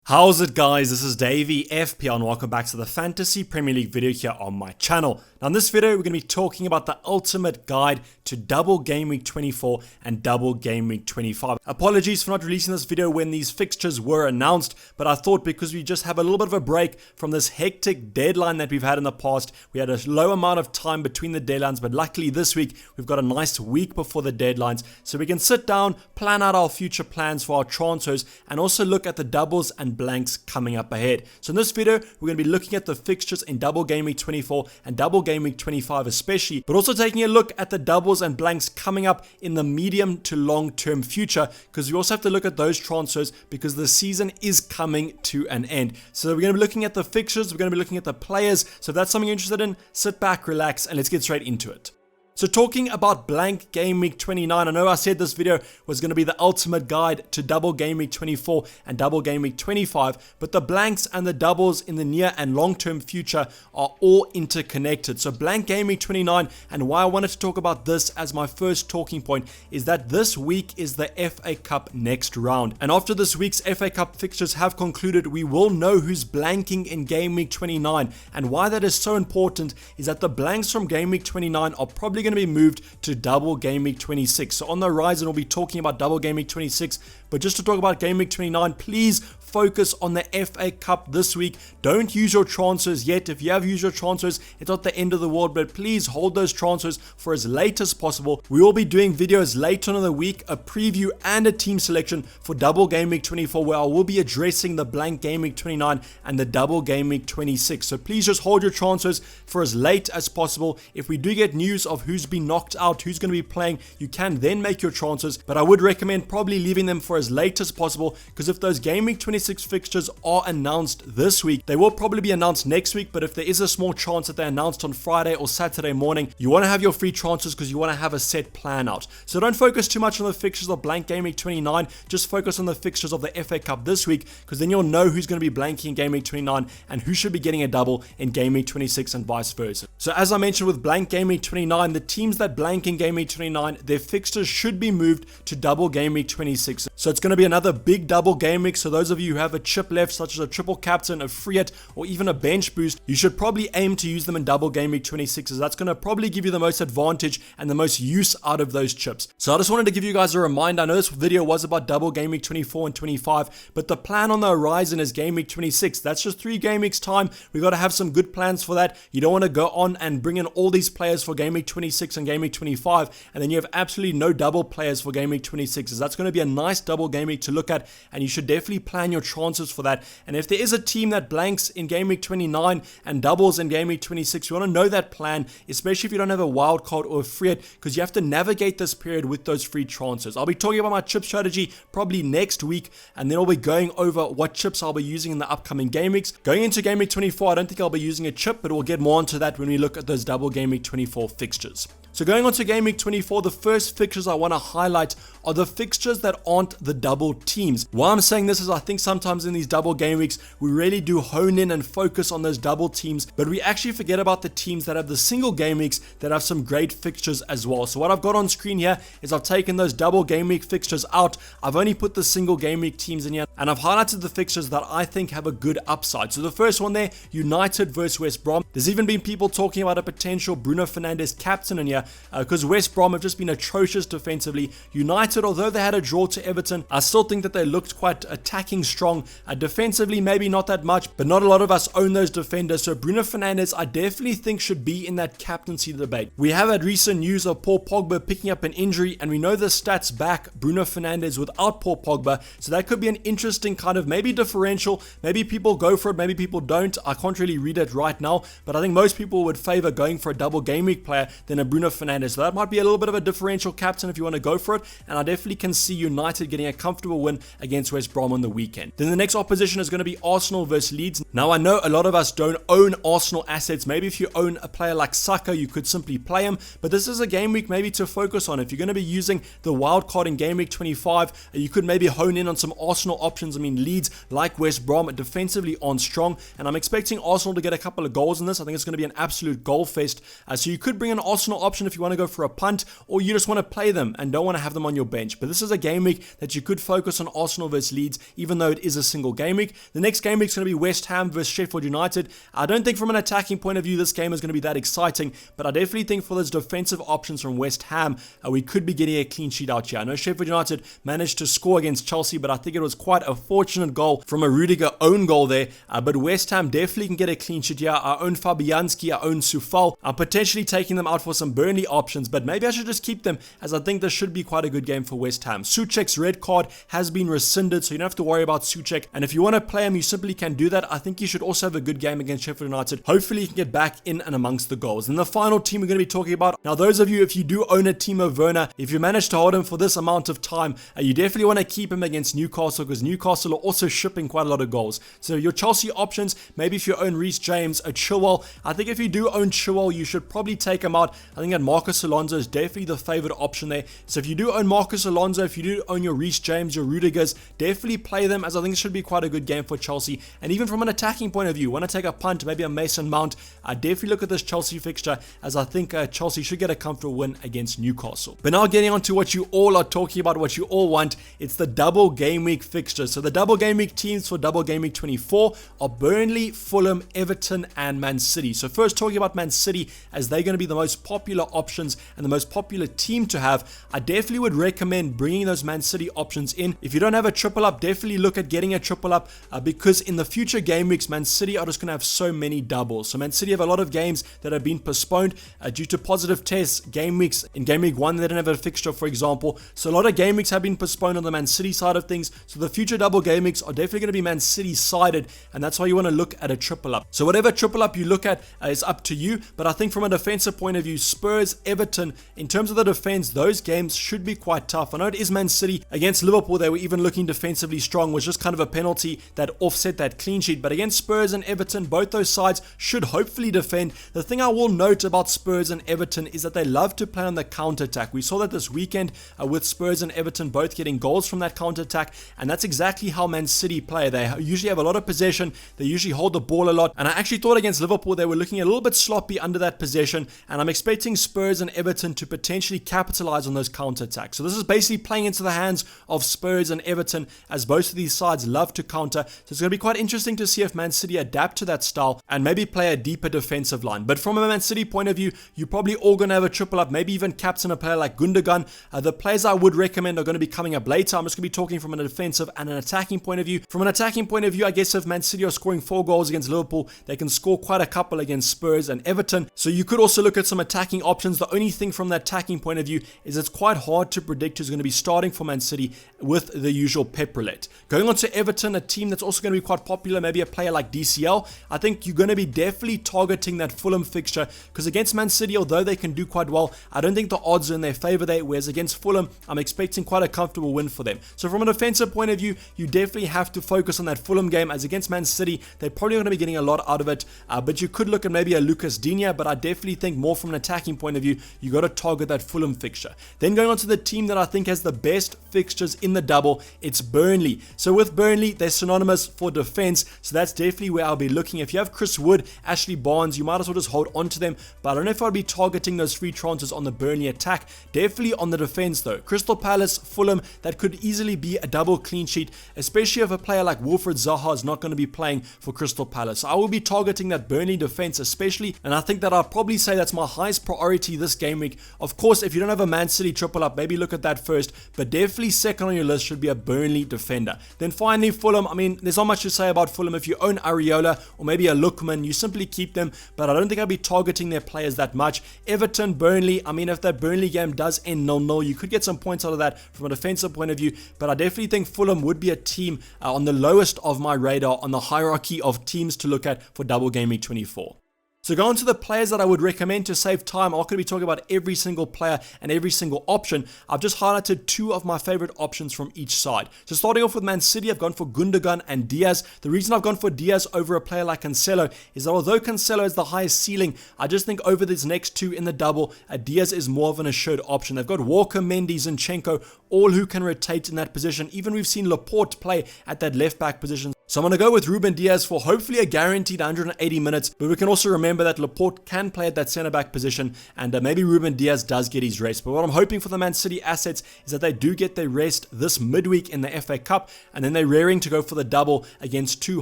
How's it guys, this is Dayvy, FPL, and welcome back to the Fantasy Premier League video here on my channel. Now in this video we're going to be talking about the ultimate guide to double game week 24 and double game week 25. Apologies for not releasing this video when these fixtures were announced, but I thought because we just have a little bit of a break from this hectic deadline that we've had in the past, we had a low amount of time between the deadlines, but luckily this week we've got a nice week before the deadlines, so we can sit down, plan out our future plans for our transfers, and also look at the doubles and blanks coming up ahead. So in this video we're going to be looking at the fixtures in double game week 24 and double game week 25 especially, but also taking a look at the doubles and blanks coming up in the medium to long term future, because we also have to look at those transfers because the season is coming to an end. So we're going to be looking at the fixtures, we're going to be looking at the players, so if that's something you're interested in, sit back, relax, and let's get straight into it. So talking about blank game week 29, I know I said this video was going to be the ultimate guide to double game week 24 and double game week 25, but the blanks and the doubles in the near and long term future are all interconnected. So blank game week 29, and why I wanted to talk about this as my first talking point is that this week is the FA Cup next round, and after this week's FA Cup fixtures have concluded, we will know who's blanking in game week 29, and why that is so important is that the blanks from game week 29 are probably going to be moved to double game week 26. So on the horizon we'll be talking about double game week 26, but just to talk about game week 29, please focus on the FA Cup this week. Don't use your transfers yet. If you have used your transfers, it's not the end of the world, but please hold those transfers for as late as possible. We will be doing videos later on in the week, a preview and a team selection for double game week 24, where I will be addressing the blank game week 29 and the double game week 26. So please just hold your transfers for as late as possible. If we do get news of who's been knocked out, who's going to be playing, you can then make your transfers, but I would recommend probably leaving them for as late as possible, because if those game week 26 fixtures are announced this week, they will probably be announced next week, but if there is a small chance that they're announced on Friday or Saturday morning, you want to have your free transfers because you want to have a set plan out. So don't focus too much on the fixtures of blank game week 29, just focus on the fixtures of the FA Cup this week, because then you'll know who's going to be blanking in game week 29 and who should be getting a double in game week 26 and vice versa. So as I mentioned with blank game week 29, the teams that blank in game week 29, their fixtures should be moved to double game week 26. So it's going to be another big double game week. So those of you who have a chip left, such as a triple captain, a free hit, or even a bench boost, you should probably aim to use them in double game week 26, as that's going to probably give you the most advantage and the most use out of those chips. So I just wanted to give you guys a reminder. I know this video was about double game week 24 and 25, but the plan on the horizon is game week 26. That's just 3 game weeks time. We got to have some good plans for that. You don't want to go on and bring in all these players for game week 26 and game week 25, and then you have absolutely no double players for game week 26. That's going to be a nice double game week to look at, and you should definitely plan your transfers for that. And if there is a team that blanks in game week 29 and doubles in game week 26, you want to know that plan, especially if you don't have a wild card or a free hit, because you have to navigate this period with those free transfers. I'll be talking about my chip strategy probably next week, and then I'll be going over what chips I'll be using in the upcoming game weeks. Going into game week 24, I don't think I'll be using a chip, but we'll get more onto that when we look at those double game week 24 fixtures. So going on to game week 24, the first fixtures I want to highlight are the fixtures that aren't the double teams. Why I'm saying this is I think sometimes in these double game weeks, we really do hone in and focus on those double teams, but we actually forget about the teams that have the single game weeks that have some great fixtures as well. So what I've got on screen here is I've taken those double game week fixtures out. I've only put the single game week teams in here, and I've highlighted the fixtures that I think have a good upside. So the first one there, United versus West Brom. There's even been people talking about a potential Bruno Fernandes captain in here, because West Brom have just been atrocious defensively. United, although they had a draw to Everton, I still think that they looked quite attacking strong. Defensively, maybe not that much, but not a lot of us own those defenders. So Bruno Fernandes, I definitely think should be in that captaincy debate. We have had recent news of Paul Pogba picking up an injury, and we know the stats back Bruno Fernandes without Paul Pogba. So that could be an interesting kind of maybe differential. Maybe people go for it, maybe people don't. I can't really read it right now, but I think most people would favor going for a double game week player than a Bruno Fernandes. So that might be a little bit of a differential captain if you want to go for it, and I definitely can see United getting a comfortable win against West Brom on the weekend. Then the next opposition is going to be Arsenal versus Leeds. Now I know a lot of us don't own Arsenal assets. Maybe if you own a player like Saka, you could simply play him, but this is a game week maybe to focus on. If you're going to be using the wild card in game week 25, you could maybe hone in on some Arsenal options. I mean, Leeds, like West Brom, defensively on strong, and I'm expecting Arsenal to get a couple of goals in this. I think it's going to be an absolute goal fest. So you could bring an Arsenal option if you want to go for a punt, or you just want to play them and don't want to have them on your bench. But this is a game week that you could focus on Arsenal versus Leeds, even though it is a single game week. The next game week is going to be West Ham versus Sheffield United. I don't think from an attacking point of view this game is going to be that exciting, but I definitely think for those defensive options from West Ham, we could be getting a clean sheet out here. I know Sheffield United managed to score against Chelsea, but I think it was quite a fortunate goal from a Rudiger own goal there. But West Ham definitely can get a clean sheet here. Our own Fabianski, our own Soufal. I'm potentially taking them out for some Burnley options, but maybe I should just keep them, as I think this should be quite a good game for West Ham. Souček's red card has been rescinded, so you don't have to worry about Souček. And if you want to play him, you simply can do that. I think you should also have a good game against Sheffield United. Hopefully you can get back in and amongst the goals. And the final team we're going to be talking about. Now, those of you, if you do own a Timo Werner, if you manage to hold him for this amount of time, you definitely want to keep him against Newcastle, because Newcastle are also shipping quite a lot of goals. So your Chelsea options, maybe if you own Reece James, a Chilwell. I think if you do own Chilwell, you should probably take him out. I think that Marcus Alonso is definitely the favorite option there. So if you do own Marcus Alonso, if you do own your Reece James, your Rudigers, definitely play them, as I think it should be quite a good game for Chelsea. And even from an attacking point of view, want to take a punt, maybe a Mason Mount, I definitely look at this Chelsea fixture, as I think Chelsea should get a comfortable win against Newcastle. But now getting on to what you all are talking about, what you all want, it's the double game week fixture. So the double game week teams for double game week 24 are Burnley, Fulham, Everton, and Man City. So first talking about Man City, as they're going to be the most popular options and the most popular team to have, I definitely would recommend bringing those Man City options in. If you don't have a triple up, definitely look at getting a triple up, because in the future game weeks, Man City are just going to have so many doubles. So Man City have a lot of games that have been postponed due to positive tests game weeks. In game week 1, they didn't have a fixture, for example. So a lot of game weeks have been postponed on the Man City side of things. So the future double game weeks are definitely going to be Man City sided, and that's why you want to look at a triple up. So whatever triple up you look at is up to you, but I think from a defensive point of view, Spurs, Everton, in terms of the defense, those games should be quite tough. I know it is Man City. Against Liverpool, they were even looking defensively strong, was just kind of a penalty that offset that clean sheet. But against Spurs and Everton, both those sides should hopefully defend. The thing I will note about Spurs and Everton is that they love to play on the counter-attack. We saw that this weekend with Spurs and Everton both getting goals from that counter-attack, and that's exactly how Man City play. They usually have a lot of possession, they usually hold the ball a lot, and I actually thought against Liverpool they were looking a little bit sloppy under that possession, and I'm expecting Spurs and Everton to potentially capitalize on those counter-attacks. So this is basically playing into the hands of Spurs and Everton, as both of these sides love to counter. So it's going to be quite interesting to see if Man City adapt to that style and maybe play a deeper defensive line. But from a Man City point of view, you're probably all going to have a triple up, maybe even captain a player like Gundogan. The players I would recommend are going to be coming up later. I'm just going to be talking from a defensive and an attacking point of view. From an attacking point of view, I guess if Man City are scoring 4 goals against Liverpool, they can score quite a couple against Spurs and Everton. So you could also look at some attacking options. The only thing from the attacking point of view is it's quite hard to predict who's going to be starting for Man City with the usual pep roulette. Going on to Everton, a team that's also going to be quite popular, maybe a player like DCL. I think you're going to be definitely targeting that Fulham fixture, because against Man City, although they can do quite well, I don't think the odds are in their favor there, whereas against Fulham, I'm expecting quite a comfortable win for them. So from a defensive point of view, you definitely have to focus on that Fulham game, as against Man City, they're probably going to be getting a lot out of it, but you could look at maybe a Lucas Digne, but I definitely think more from an attacking point of view, you got to target that Fulham fixture. Then going on to the team that I think has the best fixtures in the double, it's Burnley. So with Burnley, they're synonymous for defense, so that's definitely where I'll be looking. If you have Chris Wood, Ashley Barnes, you might as well just hold on to them, but I don't know if I'll be targeting those free transfers on the Burnley attack. Definitely on the defense though. Crystal Palace, Fulham, that could easily be a double clean sheet, especially if a player like Wilfred Zaha is not going to be playing for Crystal Palace. So I will be targeting that Burnley defense especially, and I think that I'll probably say that's my highest priority this game week. Of course, if you don't have a Man City triple up, maybe look at that first, but definitely second on your list should be a Burnley defender. Then finally, Fulham. I mean, there's not much to say about Fulham. If you own Areola or maybe a Lookman, you simply keep them, but I don't think I'll be targeting their players that much. Everton, Burnley, I mean, if that Burnley game does end 0-0, you could get some points out of that from a defensive point of view, but I definitely think Fulham would be a team on the lowest of my radar on the hierarchy of teams to look at for double game week 24. So going to the players that I would recommend to save time, I'm not going to be talking about every single player and every single option. I've just highlighted 2 of my favorite options from each side. So starting off with Man City, I've gone for Gundogan and Diaz. The reason I've gone for Diaz over a player like Cancelo is that although Cancelo has the highest ceiling, I just think over these next 2 in the double, Diaz is more of an assured option. They've got Walker, Mendy, Zinchenko, all who can rotate in that position. Even we've seen Laporte play at that left back position. So I'm going to go with Ruben Dias for hopefully a guaranteed 180 minutes, but we can also remember that Laporte can play at that centre-back position, and maybe Ruben Dias does get his rest. But what I'm hoping for the Man City assets is that they do get their rest this midweek in the FA Cup, and then they're raring to go for the double against two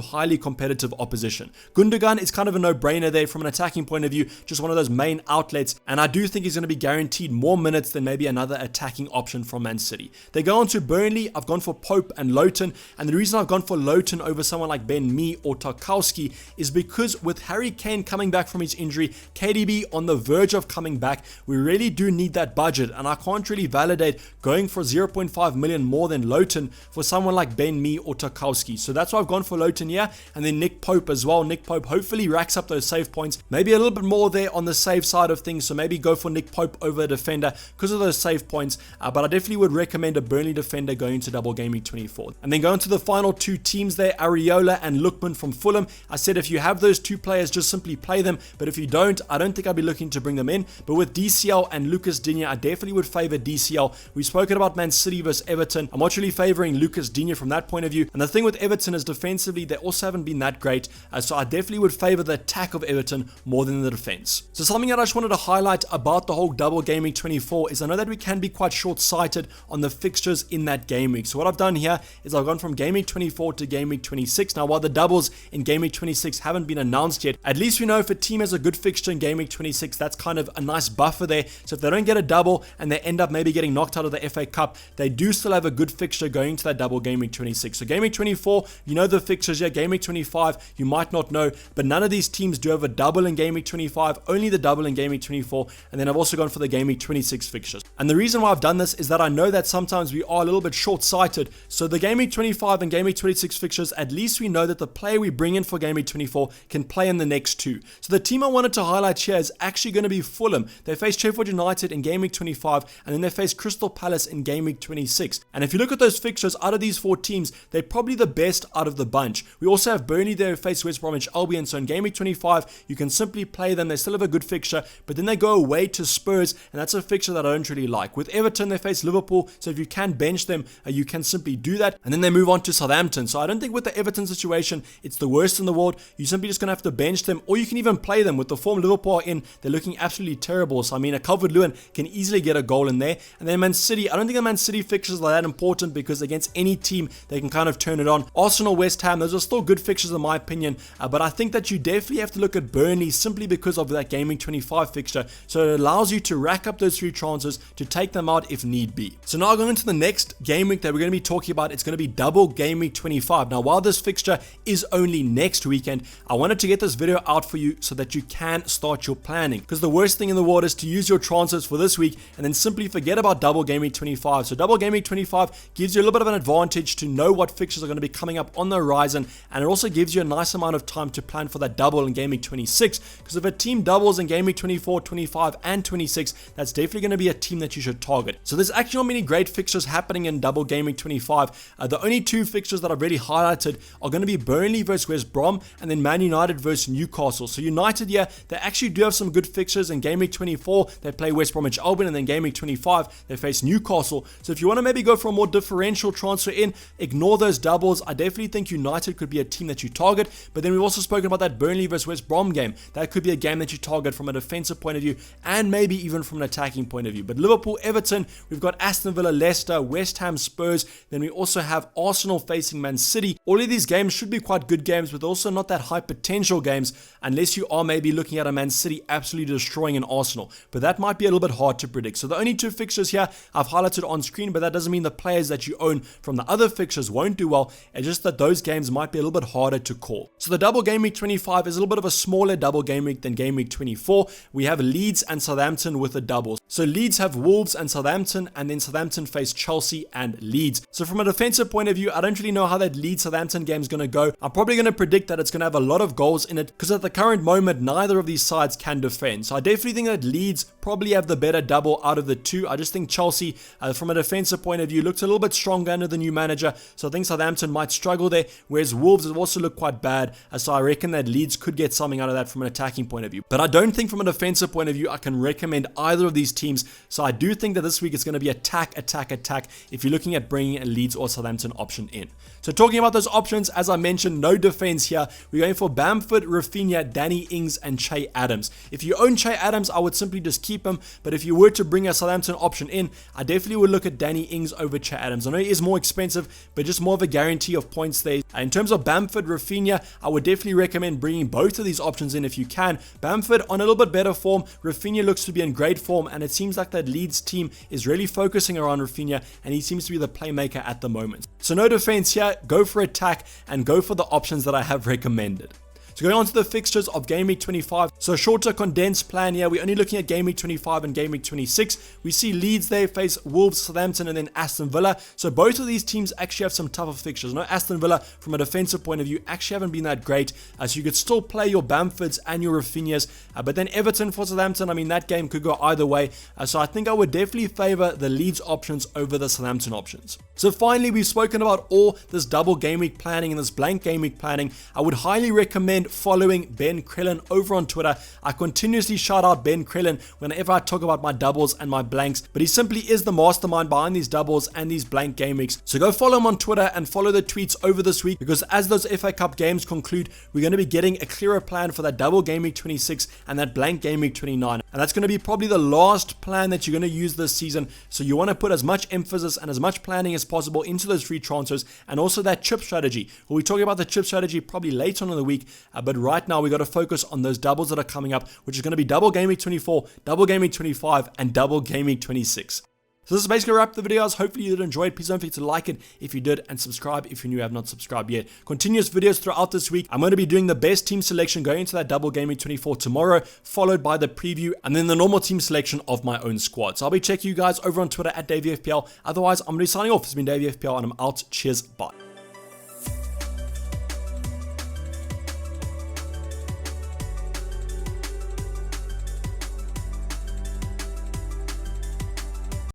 highly competitive opposition. Gundogan is kind of a no-brainer there from an attacking point of view, just one of those main outlets, and I do think he's going to be guaranteed more minutes than maybe another attacking option from Man City. They go on to Burnley. I've gone for Pope and Lowton, and the reason I've gone for Lowton over someone like Ben Mee or Tarkowski is because with Harry Kane coming back from his injury, KDB on the verge of coming back, we really do need that budget, and I can't really validate going for 0.5 million more than Lowton for someone like Ben Mee or Tarkowski. So that's why I've gone for Lowton here, and then Nick Pope as well. Nick Pope hopefully racks up those save points, maybe a little bit more there on the save side of things, so maybe go for Nick Pope over a defender because of those save points, but I definitely would recommend a Burnley defender going into double game week 24. And then going to the final two teams there, Areola and Lookman from Fulham. I said if you have those two players, just simply play them, but if you don't, I don't think I'd be looking to bring them in. But with DCL and Lucas Digne, I definitely would favor DCL. We've spoken about Man City versus Everton. I'm not really favoring Lucas Digne from that point of view, and the thing with Everton is defensively they also haven't been that great, so I definitely would favor the attack of Everton more than the defense. So something that I just wanted to highlight about the whole double game week 24 is I know that we can be quite short-sighted on the fixtures in that game week. So what I've done here is I've gone from game week 24 to game week 26. Now while the doubles in game week 26 haven't been announced yet, at least we know if a team has a good fixture in game week 26, that's kind of a nice buffer there. So if they don't get a double and they end up maybe getting knocked out of the FA Cup, they do still have a good fixture going to that double game week 26. So game week 24, you know the fixtures. Yeah, game week 25, you might not know, but none of these teams do have a double in game week 25, only the double in game week 24, and then I've also gone for the game week 26 fixtures. And the reason why I've done this is that I know that sometimes we are a little bit short-sighted. So the game week 25 and game week 26 fixtures, at least we know that the player we bring in for game week 24 can play in the next two. So the team I wanted to highlight here is actually going to be Fulham. They face Sheffield United in game week 25, and then they face Crystal Palace in game week 26. And if you look at those fixtures, out of these four teams, they're probably the best out of the bunch. We also have Burnley there who face West Bromwich Albion. So in game week 25, you can simply play them. They still have a good fixture, but then they go away to Spurs, and that's a fixture that I don't really like. With Everton, they face Liverpool, so if you can bench them, you can simply do that. And then they move on to Southampton. So I don't think with the Everton situation, it's the worst in the world. You're simply just going to have to bench them, or you can even play them. With the form Liverpool are in, they're looking absolutely terrible. So I mean, a Calvert-Lewin can easily get a goal in there. And then Man City, I don't think the Man City fixtures are that important because against any team, they can kind of turn it on. Arsenal, West Ham, those are still good fixtures in my opinion, but I think that you definitely have to look at Burnley simply because of that game week 25 fixture. So it allows you to rack up those free transfers to take them out if need be. So now going into the next game week that we're going to be talking about, it's going to be double game week 25. Now while this fixture is only next weekend, I wanted to get this video out for you so that you can start your planning, because the worst thing in the world is to use your transfers for this week and then simply forget about double game week 25. So double game week 25 gives you a little bit of an advantage to know what fixtures are going to be coming up on the horizon, and it also gives you a nice amount of time to plan for that double in game week 26, because if a team doubles in game week 24, 25 and 26, that's definitely going to be a team that you should target. So there's actually not many great fixtures happening in double game week 25. The only two fixtures that I've really highlighted are going to be Burnley versus West Brom and then Man United versus Newcastle. So United, yeah, they actually do have some good fixtures. In game week 24, they play West Bromwich Albion, and then game week 25, they face Newcastle. So if you want to maybe go for a more differential transfer in, ignore those doubles. I definitely think United could be a team that you target, but then we've also spoken about that Burnley versus West Brom game. That could be a game that you target from a defensive point of view and maybe even from an attacking point of view. But Liverpool, Everton, we've got Aston Villa, Leicester, West Ham, Spurs, then we also have Arsenal facing Man City. All of these games should be quite good games, but also not that high potential games unless you are maybe looking at a Man City absolutely destroying an Arsenal, but that might be a little bit hard to predict. So the only two fixtures here I've highlighted on screen, but that doesn't mean the players that you own from the other fixtures won't do well. It's just that those games might be a little bit harder to call. So the double game week 25 is a little bit of a smaller double game week than game week 24. We have Leeds and Southampton with the doubles. So Leeds have Wolves and Southampton, and then Southampton face Chelsea and Leeds. So from a defensive point of view, I don't really know how that Leeds-Southampton game is going to go. I'm probably going to predict that it's going to have a lot of goals in it, because at the current moment, neither of these sides can defend. So I definitely think that Leeds probably have the better double out of the two. I just think Chelsea, from a defensive point of view, looks a little bit stronger under the new manager. So I think Southampton might struggle there, whereas Wolves have also looked quite bad. So I reckon that Leeds could get something out of that from an attacking point of view. But I don't think from a defensive point of view, I can recommend either of these teams. So I do think that this week it's going to be attack, attack, attack if you're looking at bringing a Leeds or Southampton option in. So talking about those options, as I mentioned, no defense here. We're going for Bamford, Rafinha, Danny Ings, and Che Adams. If you own Che Adams, I would simply just keep him, but if you were to bring a Southampton option in, I definitely would look at Danny Ings over Che Adams. I know he is more expensive, but just more of a guarantee of points there. In terms of Bamford, Rafinha, I would definitely recommend bringing both of these options in if you can. Bamford on a little bit better form, Rafinha looks to be in great form, and it seems like that Leeds team is really focusing around Rafinha, and he seems to be the playmaker at the moment. So no defense here, go for attack, and go for the options that I have recommended. So going on to the fixtures of Game Week 25. So shorter condensed plan here. We're only looking at Game Week 25 and Game Week 26. We see Leeds there face Wolves, Southampton, and then Aston Villa. So both of these teams actually have some tougher fixtures. No, Aston Villa, from a defensive point of view, actually haven't been that great. So you could still play your Bamfords and your Rafinhas. But then Everton for Southampton, I mean, that game could go either way. So I think I would definitely favor the Leeds options over the Southampton options. So finally, we've spoken about all this double game week planning and this blank game week planning. I would highly recommend following Ben Krellin over on Twitter. I continuously shout out Ben Krellin whenever I talk about my doubles and my blanks, but he simply is the mastermind behind these doubles and these blank game weeks. So go follow him on Twitter and follow the tweets over this week, because as those FA Cup games conclude, we're going to be getting a clearer plan for that double game week 26 and that blank game week 29. And that's going to be probably the last plan that you're going to use this season. So you want to put as much emphasis and as much planning as possible into those free transfers, and also that chip strategy. We'll be talking about the chip strategy probably later on in the week, but right now we got to focus on those doubles that are coming up, which is going to be double game week 24, double game week 25, and double game week 26. So this is basically a wrap the videos. Hopefully you did enjoy it. Please don't forget to like it if you did, and subscribe if you have not subscribed yet. Continuous videos throughout this week. I'm going to be doing the best team selection going into that double game week 24 tomorrow, followed by the preview and then the normal team selection of my own squad. So I'll be checking you guys over on Twitter at Dayvy FPL. Otherwise, I'm going to be signing off. This has been Dayvy FPL, and I'm out. Cheers. Bye.